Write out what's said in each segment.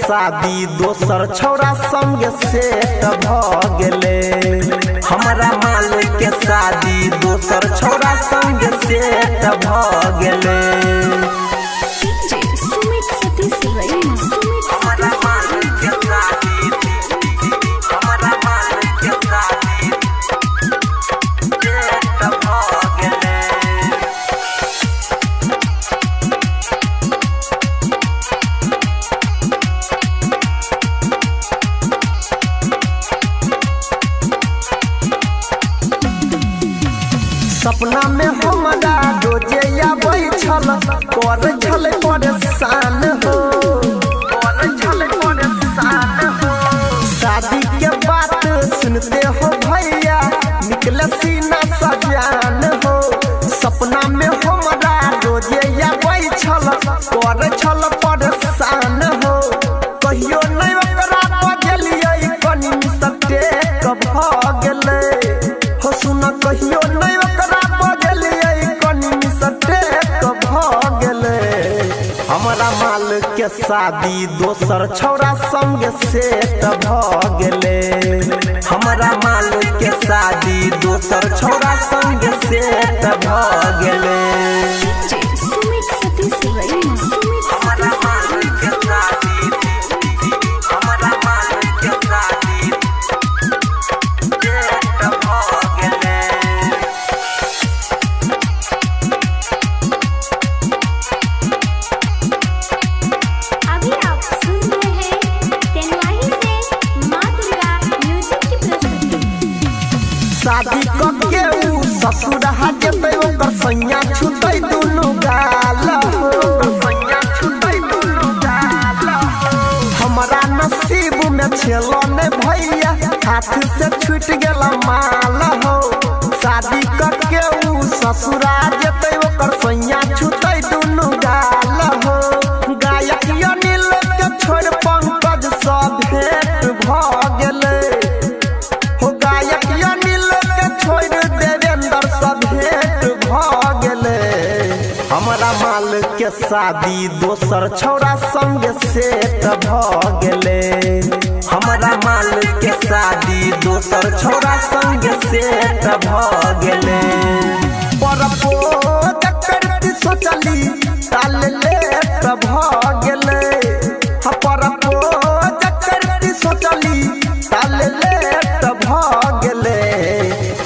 शादी दोसर छौरा संग सेट भ गेले। हमरा माल के शादी दोसर छौरा संग सेट भ गेले। सपना में हमरा रोजे आबै छल कर छल परेशान हो, शादी के बात सुनते हो भैया निकले सीना सजान हो। सपना में हमरा रोजे आबै छल कर छल परेशान हो, कहियो नहीं ओकरा बजलिए कनी सटे भ गेले हो। सुन कहियो नहीं हमरा माल के शादी दोसर छौरा संग सेट भ गेले। हमरा माल के शादी दोसर छौरा संग सेट भ गेले। शादी करके ऊ ससुर जेतै ओकर सैया छुतै दुनू गाल हो। हमरा नसीब में छेलो ने भैया हाथ से छूट गेल माल हो। शादी करके ऊ ससुर जेतै ओकर सैया छुतै दुनू गाल हो। गायक अनिल के छोड़ पंकज सब भेंट भ गेले हो। गायक हमरा माल के शादी दोसर छौरा संग सेट भ गेले। हमरा माल के शादी दोसर छौरा संग सेट भ गेले। परपोज करती सोचली ताल लेट भ गेले। परपोज करती सोचली ताल लेट भ गेले।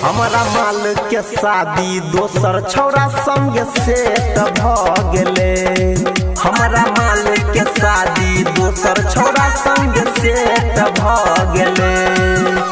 हमरा माल के शादी दोसर छौरा संग सेट भ गेले। हमरा माल के शादी दोसर छौरा संग सेट भ गेले।